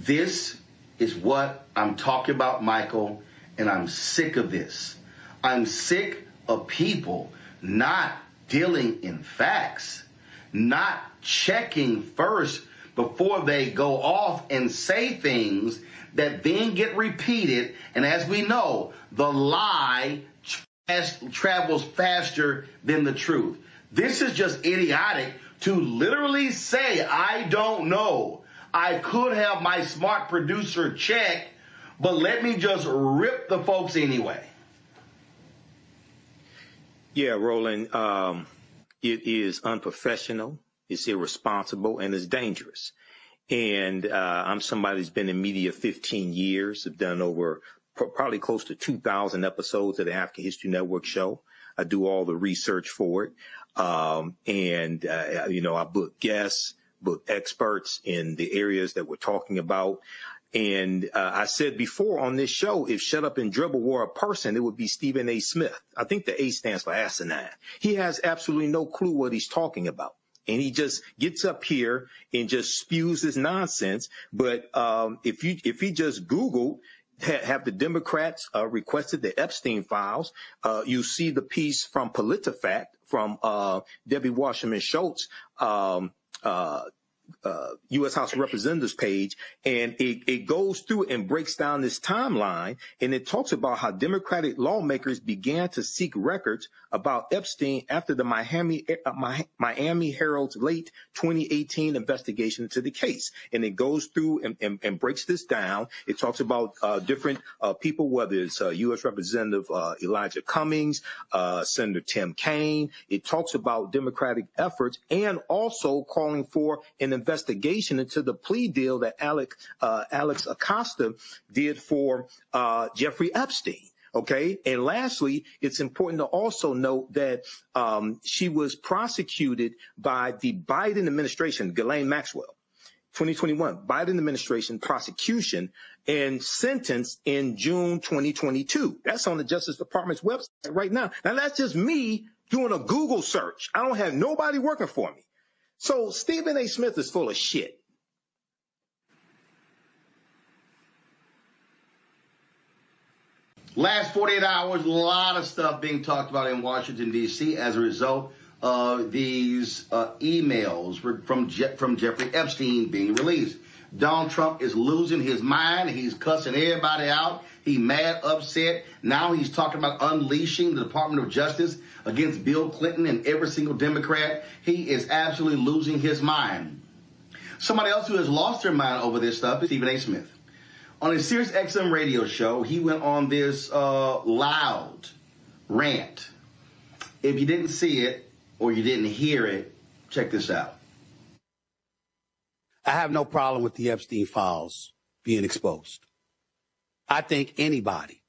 This is what I'm talking about, Michael, and I'm sick of this. I'm sick of people not dealing in facts, not checking first before they go off and say things that then get repeated. And as we know, the lie travels faster than the truth. This is just idiotic to literally say, I don't know. I could have my smart producer check, but let me just rip the folks anyway. Yeah, Roland, it is unprofessional, it's irresponsible, and it's dangerous. And I'm somebody who's been in media 15 years. I've done over probably close to 2,000 episodes of the African History Network show. I do all the research for it. I book guests, book experts in the areas that we're talking about. And I said before on this show, if Shut Up and Dribble were a person, it would be Stephen A. Smith. I think the A stands for asinine. He has absolutely no clue what he's talking about. And he just gets up here and just spews this nonsense. But if he just Googled, have the Democrats requested the Epstein files, you see the piece from PolitiFact from Debbie Wasserman Schultz, U.S. House of Representatives page, and it goes through and breaks down this timeline, and it talks about how Democratic lawmakers began to seek records about Epstein after the Miami Herald's late 2018 investigation into the case. And it goes through and breaks this down. It talks about different people, whether it's U.S. Representative Elijah Cummings, Senator Tim Kaine. It talks about Democratic efforts and also calling for an investigation into the plea deal that Alex Acosta did for Jeffrey Epstein. Okay. And lastly, it's important to also note that she was prosecuted by the Biden administration, Ghislaine Maxwell, 2021, Biden administration prosecution, and sentenced in June 2022. That's on the Justice Department's website right now. Now, that's just me doing a Google search. I don't have nobody working for me. So Stephen A. Smith is full of shit. Last 48 hours, a lot of stuff being talked about in Washington, D.C. as a result of these emails from Jeffrey Epstein being released. Donald Trump is losing his mind. He's cussing everybody out. He's mad, upset. Now he's talking about unleashing the Department of Justice against Bill Clinton and every single Democrat. He is absolutely losing his mind. Somebody else who has lost their mind over this stuff is Stephen A. Smith. On his Sirius XM radio show, he went on this loud rant. If you didn't see it or you didn't hear it, check this out. I have no problem with the Epstein files being exposed. I think anybody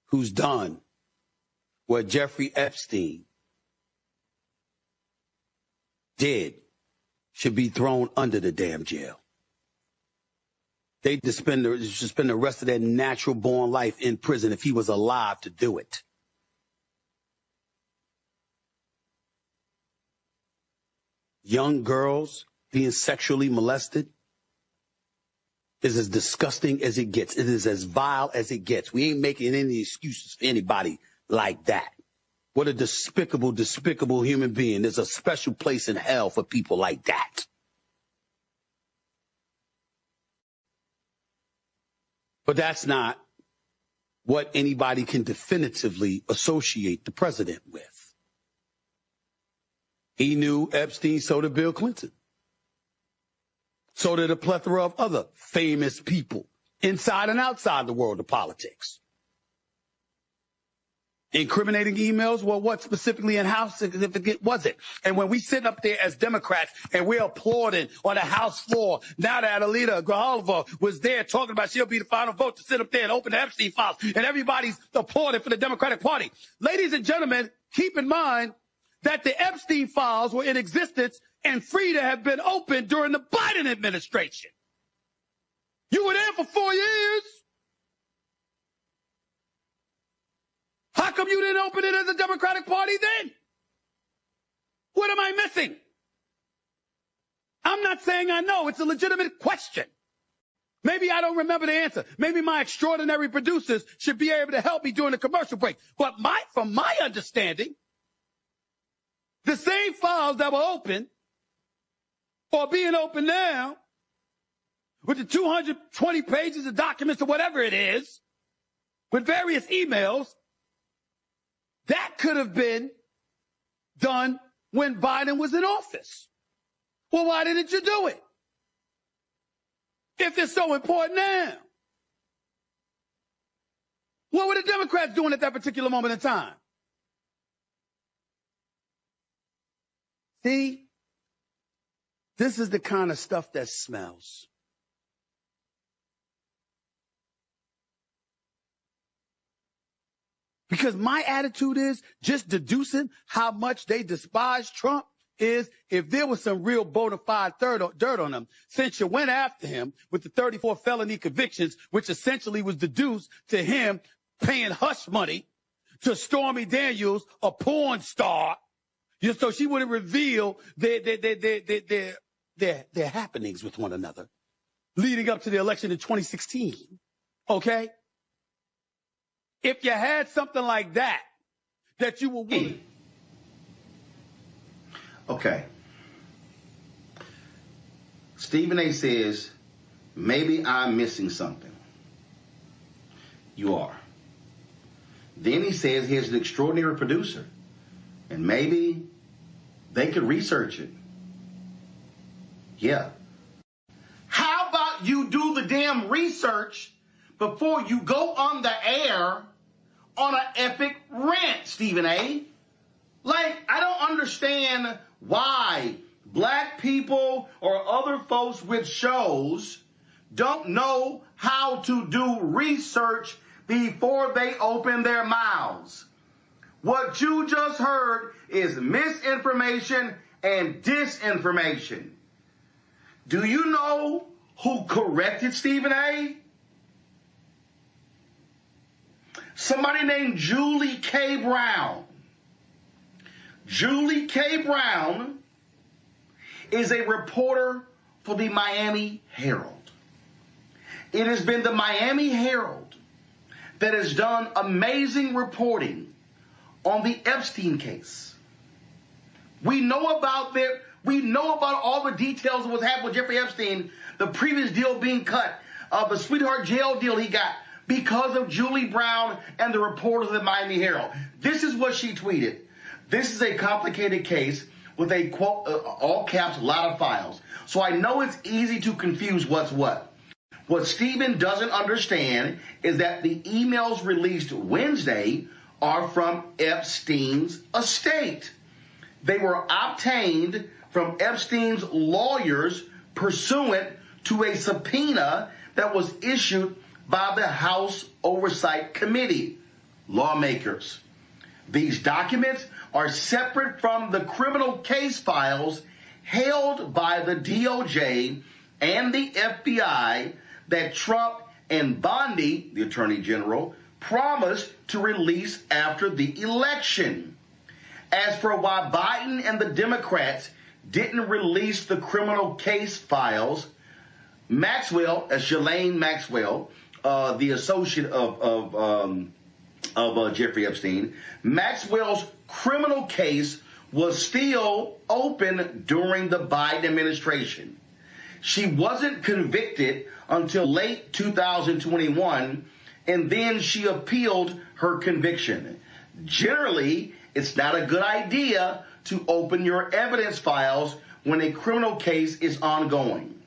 who's done what Jeffrey Epstein did should be thrown under the damn jail. They should spend the rest of their natural born life in prison if he was alive to do it. Young girls being sexually molested is as disgusting as it gets. It is as vile as it gets. We ain't making any excuses for anybody like that. What a despicable, despicable human being. There's a special place in hell for people like that. But that's not what anybody can definitively associate the president with. He knew Epstein, so did Bill Clinton. So did a plethora of other famous people inside and outside the world of politics. Incriminating emails, well, what specifically and how significant was it? And when we sit up there as Democrats and we're applauding on the House floor, now that Alita Grijalva was there talking about she'll be the final vote to sit up there and open the Epstein files, and everybody's applauding for the Democratic Party. Ladies and gentlemen, keep in mind that the Epstein files were in existence and free to have been opened during the Biden administration. You were there for 4 years. How come you didn't open it as a Democratic Party then? What am I missing? I'm not saying I know. It's a legitimate question. Maybe I don't remember the answer. Maybe my extraordinary producers should be able to help me during the commercial break. But from my understanding, the same files that were open or being open now with the 220 pages of documents or whatever it is, with various emails, that could have been done when Biden was in office. Well, why didn't you do it? If it's so important now. What were the Democrats doing at that particular moment in time? See, this is the kind of stuff that smells. Because my attitude is just deducing how much they despise Trump is if there was some real bona fide dirt on him, since you went after him with the 34 felony convictions, which essentially was deduced to him paying hush money to Stormy Daniels, a porn star, so she wouldn't reveal their happenings with one another leading up to the election in 2016. Okay? If you had something like that you were willing. Okay. Stephen A. says, maybe I'm missing something. You are. Then he says he has an extraordinary producer, and maybe they could research it. Yeah. How about you do the damn research before you go on the air on an epic rant, Stephen A.? Like, I don't understand why black people or other folks with shows don't know how to do research before they open their mouths. What you just heard is misinformation and disinformation. Do you know who corrected Stephen A.? Somebody named Julie K. Brown. Julie K. Brown is a reporter for the Miami Herald. It has been the Miami Herald that has done amazing reporting on the Epstein case. We know about all the details of what's happened with Jeffrey Epstein, the previous deal being cut, the sweetheart jail deal he got because of Julie Brown and the reporters of the Miami Herald. This is what she tweeted. This is a complicated case with a, quote, all caps, a lot of files. So I know it's easy to confuse what's what. What Stephen doesn't understand is that the emails released Wednesday are from Epstein's estate. They were obtained from Epstein's lawyers pursuant to a subpoena that was issued by the House Oversight Committee, lawmakers. These documents are separate from the criminal case files held by the DOJ and the FBI that Trump and Bondi, the Attorney General, promised to release after the election. As for why Biden and the Democrats didn't release the criminal case files, Maxwell, Ghislaine Maxwell, the associate of Jeffrey Epstein, Maxwell's criminal case was still open during the Biden administration. She wasn't convicted until late 2021, and then she appealed her conviction. Generally, it's not a good idea to open your evidence files when a criminal case is ongoing.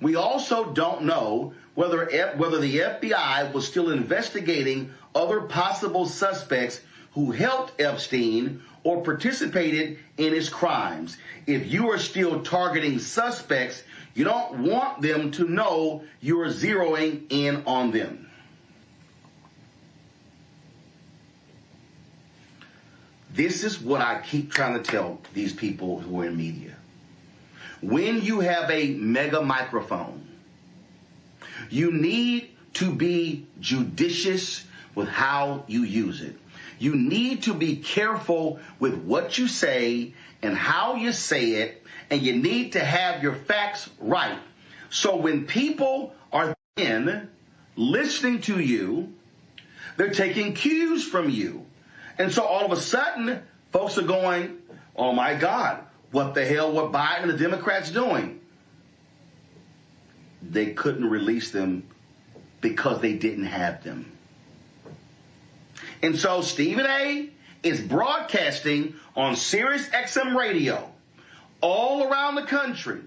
We also don't know whether the FBI was still investigating other possible suspects who helped Epstein or participated in his crimes. If you are still targeting suspects, you don't want them to know you are zeroing in on them. This is what I keep trying to tell these people who are in media. When you have a mega microphone, you need to be judicious with how you use it. You need to be careful with what you say and how you say it, and you need to have your facts right. So when people are in, listening to you. They're taking cues from you. And so all of a sudden, folks are going, oh my God, what the hell were Biden and the Democrats doing? They couldn't release them because they didn't have them. And so Stephen A. is broadcasting on Sirius XM radio all around the country.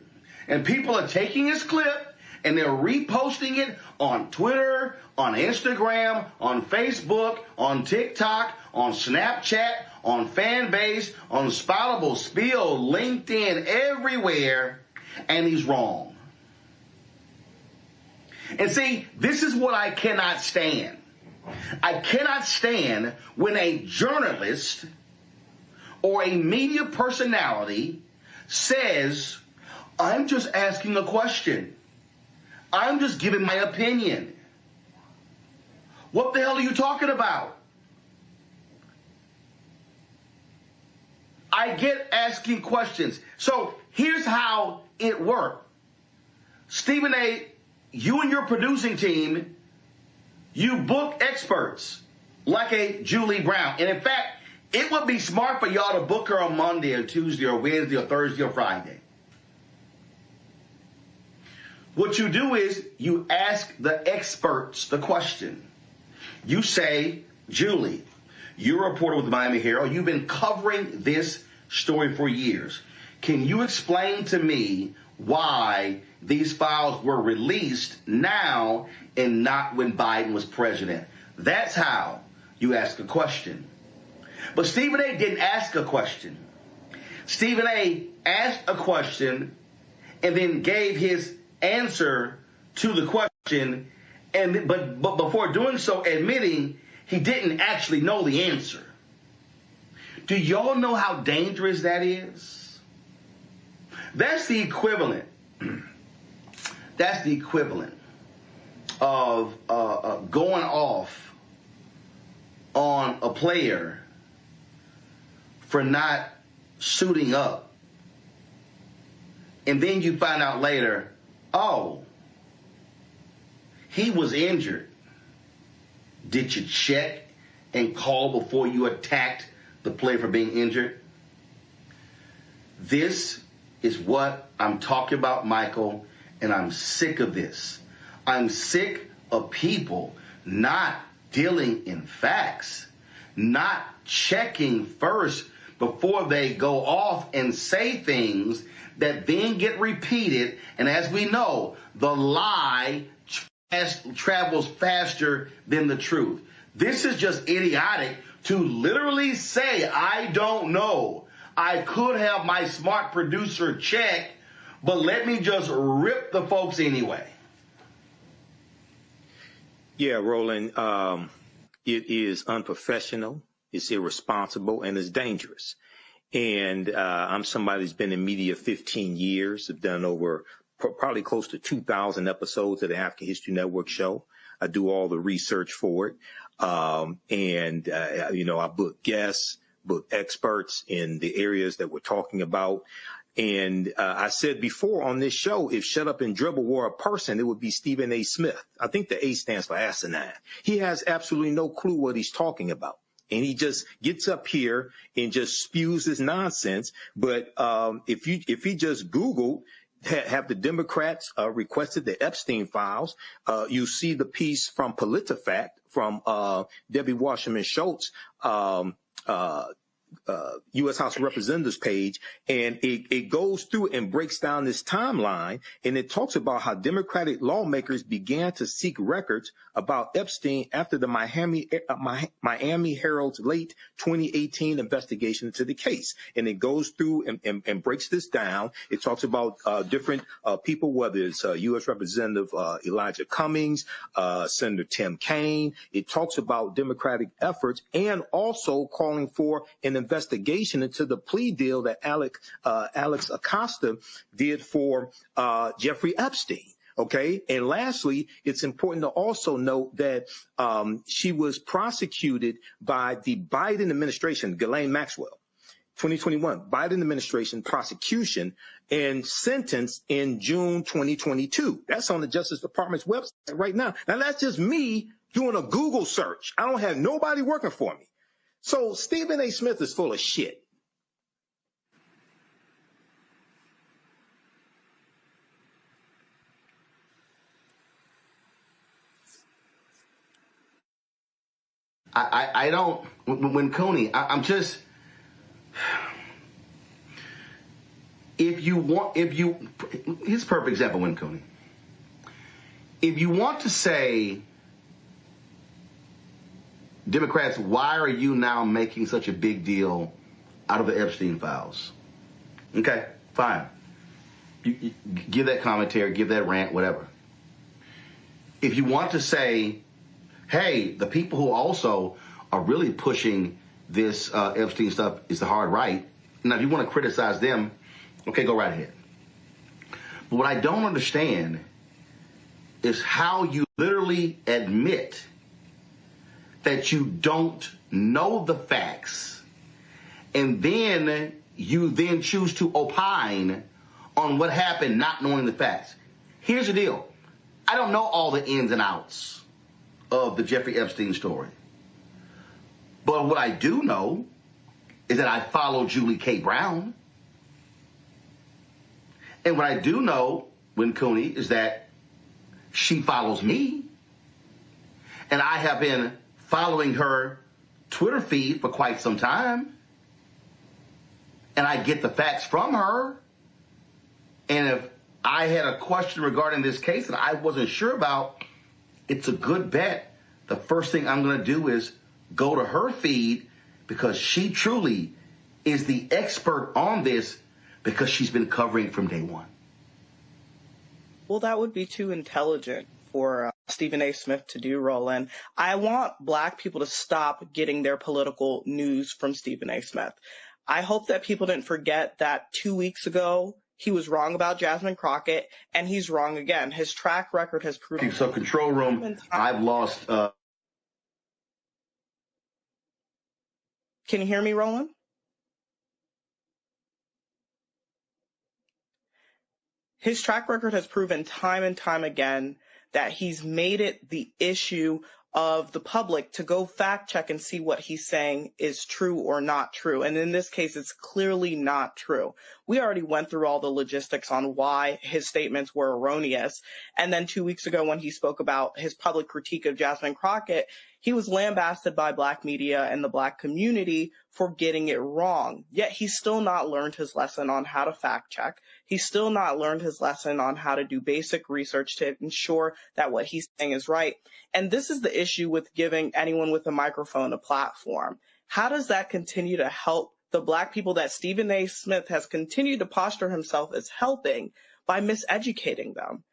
And people are taking his clip and they're reposting it on Twitter, on Instagram, on Facebook, on TikTok, on Snapchat, on Fanbase, on Spoutable, Spill, LinkedIn, everywhere. And he's wrong. And see, this is what I cannot stand. I cannot stand when a journalist or a media personality says, I'm just asking a question. I'm just giving my opinion. What the hell are you talking about? I get asking questions. So here's how it worked. Stephen A., you and your producing team, you book experts like a Julie Brown. And in fact, it would be smart for y'all to book her on Monday or Tuesday or Wednesday or Thursday or Friday. What you do is you ask the experts the question. You say, Julie, you're a reporter with the Miami Herald. You've been covering this story for years. Can you explain to me why these files were released now and not when Biden was president? That's how you ask a question. But Stephen A. didn't ask a question. Stephen A. asked a question and then gave his answer to the question, and but before doing so, admitting he didn't actually know the answer. Do y'all know how dangerous that is? That's the equivalent. That's the equivalent of going off on a player for not suiting up. And then you find out later, oh, he was injured. Did you check and call before you attacked the player for being injured? This is what I'm talking about, Michael, and I'm sick of this. I'm sick of people not dealing in facts, not checking first before they go off and say things that then get repeated. And as we know, the lie travels faster than the truth. This is just idiotic to literally say, I don't know. I could have my smart producer check, but let me just rip the folks anyway. Yeah, Roland, it is unprofessional, it's irresponsible, and it's dangerous. And I'm somebody who's been in media 15 years. I've done over probably close to 2,000 episodes of the African History Network show. I do all the research for it. I book guests, book experts in the areas that we're talking about. And I said before on this show, if Shut Up and Dribble were a person, it would be Stephen A. Smith. I think the A stands for asinine. He has absolutely no clue what he's talking about. And he just gets up here and just spews his nonsense. But if he just Googled, have the Democrats requested the Epstein files, you see the piece from PolitiFact from Debbie Wasserman Schultz, U.S. House of Representatives page, and it goes through and breaks down this timeline, and it talks about how Democratic lawmakers began to seek records about Epstein after the Miami Herald's late 2018 investigation into the case. And it goes through and breaks this down. It talks about different people, whether it's U.S. Representative Elijah Cummings, Senator Tim Kaine. It talks about Democratic efforts and also calling for an investigation into the plea deal that Alex Acosta did for Jeffrey Epstein. Okay. And lastly, it's important to also note that she was prosecuted by the Biden administration, Ghislaine Maxwell. 2021, Biden administration prosecution and sentence in June 2022. That's on the Justice Department's website right now. Now, that's just me doing a Google search. I don't have nobody working for me. So Stephen A. Smith is full of shit. I don't, when Coney, I'm just, here's a perfect example, when Coney. If you want to say, Democrats, why are you now making such a big deal out of the Epstein files? Okay, fine. You give that commentary, give that rant, whatever. If you want to say, hey, the people who also are really pushing this Epstein stuff is the hard right. Now, if you want to criticize them, okay, go right ahead. But what I don't understand is how you literally admit that you don't know the facts, and then you then choose to opine on what happened not knowing the facts. Here's the deal. I don't know all the ins and outs of the Jeffrey Epstein story. But what I do know is that I follow Julie K. Brown. And what I do know, when Cooney, is that she follows me. And I have been following her Twitter feed for quite some time. And I get the facts from her. And if I had a question regarding this case that I wasn't sure about, it's a good bet. The first thing I'm going to do is go to her feed, because she truly is the expert on this, because she's been covering from day one. Well, that would be too intelligent for Stephen A. Smith to do, Roland. I want Black people to stop getting their political news from Stephen A. Smith. I hope that people didn't forget that 2 weeks ago, he was wrong about Jasmine Crockett, and he's wrong again. His track record has proven. So, control room, I've lost. Can you hear me, Roland? His track record has proven time and time again that he's made it the issue of the public to go fact check and see what he's saying is true or not true. And in this case, it's clearly not true. We already went through all the logistics on why his statements were erroneous. And then 2 weeks ago, when he spoke about his public critique of Jasmine Crockett, he was lambasted by Black media and the Black community for getting it wrong. Yet he's still not learned his lesson on how to fact check. He's still not learned his lesson on how to do basic research to ensure that what he's saying is right. And this is the issue with giving anyone with a microphone a platform. How does that continue to help the Black people that Stephen A. Smith has continued to posture himself as helping by miseducating them?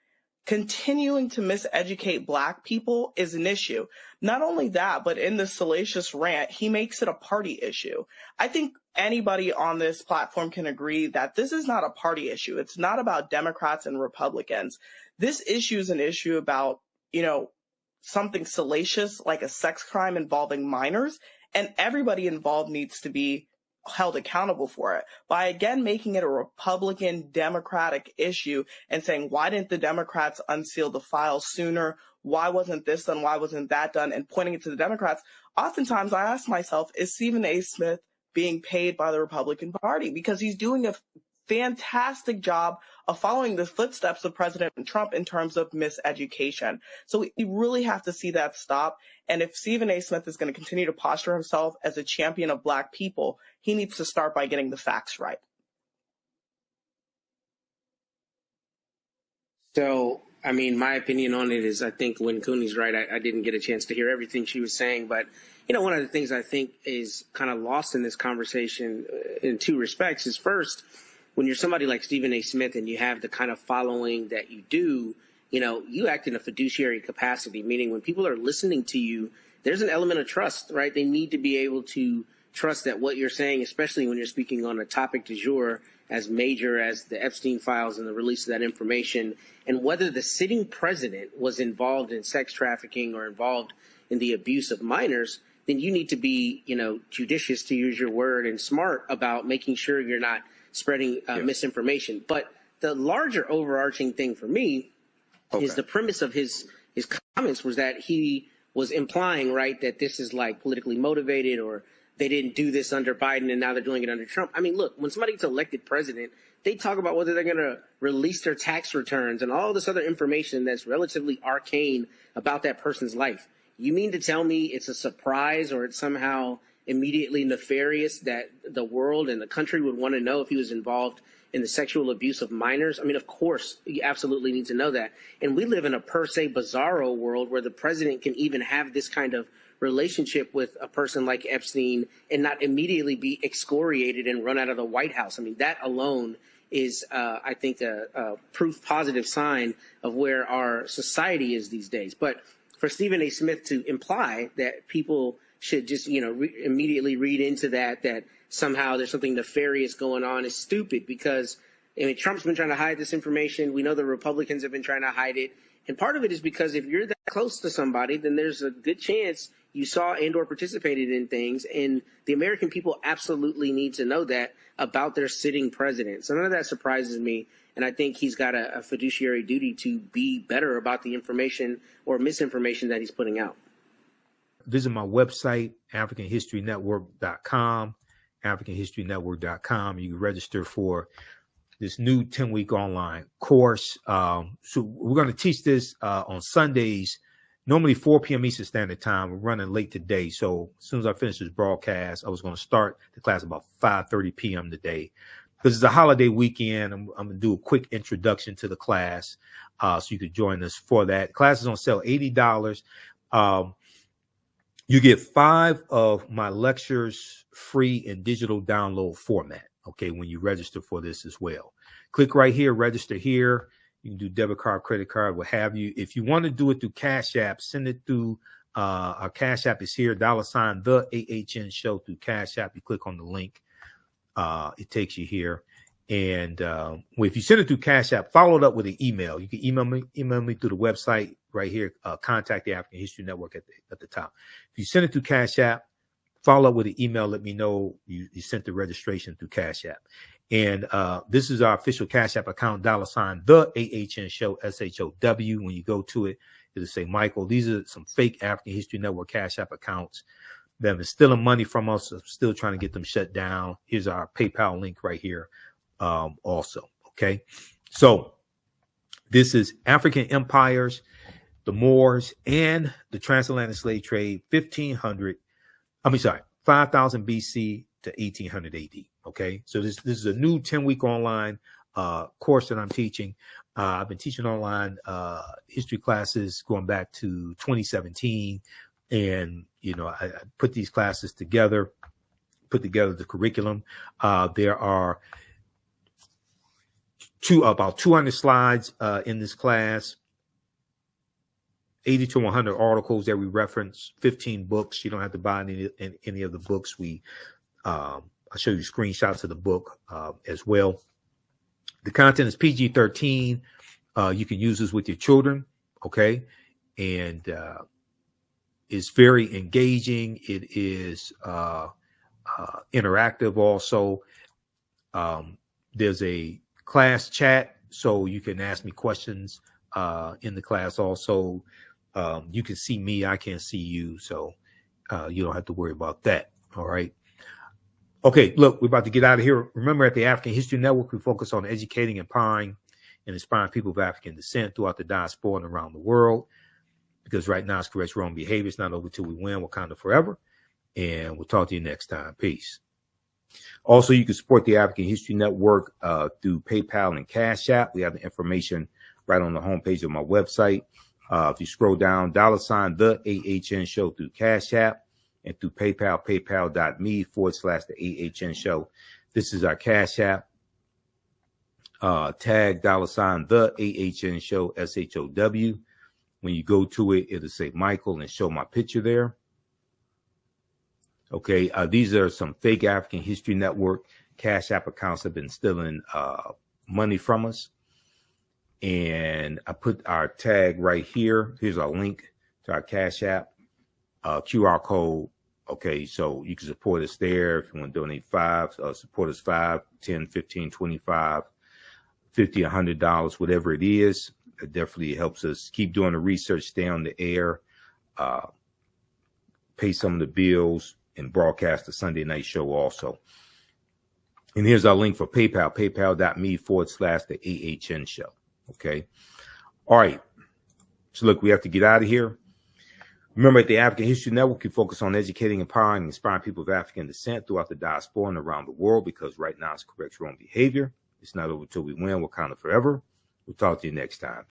Continuing to miseducate Black people is an issue. Not only that, but in the salacious rant, he makes it a party issue. I think anybody on this platform can agree that this is not a party issue. It's not about Democrats and Republicans. This issue is an issue about, something salacious like a sex crime involving minors, and everybody involved needs to be held accountable for it. By again making it a Republican Democratic issue and saying, why didn't the Democrats unseal the files sooner? Why wasn't this done? Why wasn't that done? And pointing it to the Democrats. Oftentimes I ask myself, is Stephen A. Smith being paid by the Republican Party? Because he's doing a fantastic job of following the footsteps of President Trump in terms of miseducation. So we really have to see that stop. And if Stephen A. Smith is going to continue to posture himself as a champion of Black people, he needs to start by getting the facts right. So, my opinion on it is I think when Cooney's right, I didn't get a chance to hear everything she was saying. But, one of the things I think is kind of lost in this conversation in two respects is, first, when you're somebody like Stephen A. Smith and you have the kind of following that you do, you act in a fiduciary capacity, meaning when people are listening to you, there's an element of trust, right? They need to be able to trust that what you're saying, especially when you're speaking on a topic du jour as major as the Epstein files and the release of that information, and whether the sitting president was involved in sex trafficking or involved in the abuse of minors, then you need to be, judicious, to use your word, and smart about making sure you're not spreading misinformation. But the larger overarching thing for me is the premise of his comments was that he was implying, right, that this is like politically motivated, or they didn't do this under Biden and now they're doing it under Trump. I mean, look, when somebody gets elected president, they talk about whether they're going to release their tax returns and all this other information that's relatively arcane about that person's life. You mean to tell me it's a surprise, or it's somehow immediately nefarious that the world and the country would want to know if he was involved in the sexual abuse of minors? I mean, of course, you absolutely need to know that. And we live in a per se bizarro world where the president can even have this kind of relationship with a person like Epstein and not immediately be excoriated and run out of the White House. I mean, that alone is, I think, a proof positive sign of where our society is these days. But for Stephen A. Smith to imply that people should just, immediately read into that somehow there's something nefarious going on is stupid, because Trump's been trying to hide this information. We know the Republicans have been trying to hide it. And part of it is because if you're that close to somebody, then there's a good chance you saw and or participated in things. And the American people absolutely need to know that about their sitting president. So none of that surprises me. And I think he's got a fiduciary duty to be better about the information or misinformation that he's putting out. Visit my website, AfricanHistoryNetwork.com, AfricanHistoryNetwork.com. You can register for this new 10-week online course. So we're going to teach this on Sundays, normally 4 p.m. Eastern Standard Time. We're running late today. So as soon as I finish this broadcast, I was going to start the class about 5:30 p.m. today. Because it's a holiday weekend, I'm going to do a quick introduction to the class, so you could join us for that. The class is on sale, $80. You get 5 of my lectures free in digital download format, okay, when you register for this as well. Click right here, register here. You can do debit card, credit card, what have you. If you want to do it through Cash App, send it through our Cash App is here, $ the AHN show through Cash App. You click on the link. It takes you here. And if you send it through Cash App, follow it up with an email. You can email me through the website right here. Contact the African History Network at the top. If you send it through Cash App, follow up with an email. Let me know you sent the registration through Cash App. And this is our official Cash App account, $ the AHN show, SHOW. When you go to it, it'll say Michael. These are some fake African History Network Cash App accounts that have been stealing money from us. So still trying to get them shut down. Here's our PayPal link right here. Also, okay. So this is African empires, the Moors, and the transatlantic slave trade, 5000 BC to 1800 AD. Okay, so this is a new 10-week online course that I'm teaching. I've been teaching online history classes going back to 2017, and I put these classes together, put together the curriculum. There are about 200 slides in this class, 80 to 100 articles that we reference, 15 books. You don't have to buy any of the books. I'll show you screenshots of the book as well. The content is PG-13. You can use this with your children, okay? And it's very engaging. It is interactive also. There's a class chat, so you can ask me questions in the class also. You can see me, I can't see you, so you don't have to worry about that. All right. Okay, look, we're about to get out of here. Remember, at the African History Network, we focus on educating, empowering, and inspiring people of African descent throughout the diaspora and around the world. Because right now, it's correct wrong behavior. It's not over till we win. Wakanda forever. And we'll talk to you next time. Peace. Also, you can support the African History Network through PayPal and Cash App. We have the information right on the homepage of my website. If you scroll down, $ the AHN show through Cash App, and through PayPal, paypal.me/the AHN show. This is our Cash App. Tag $ the AHN show, SHOW. When you go to it, it'll say Michael and show my picture there. Okay, these are some fake African History Network Cash App accounts that have been stealing money from us. And I put our tag right here. Here's our link to our Cash App. QR code Okay, so you can support us there. If you want to donate support us 5, 10, 15, 25, 50, $100, whatever it is. It definitely helps us keep doing the research, stay on the air, pay some of the bills, and broadcast the Sunday night show also. And here's our link for PayPal, paypal.me/the AHN show. Okay. All right. So look, we have to get out of here. Remember, at the African History Network, we focus on educating, empowering, and inspiring people of African descent throughout the diaspora and around the world, because right now it's correct your own behavior. It's not over till we win. We're kind of forever. We'll talk to you next time.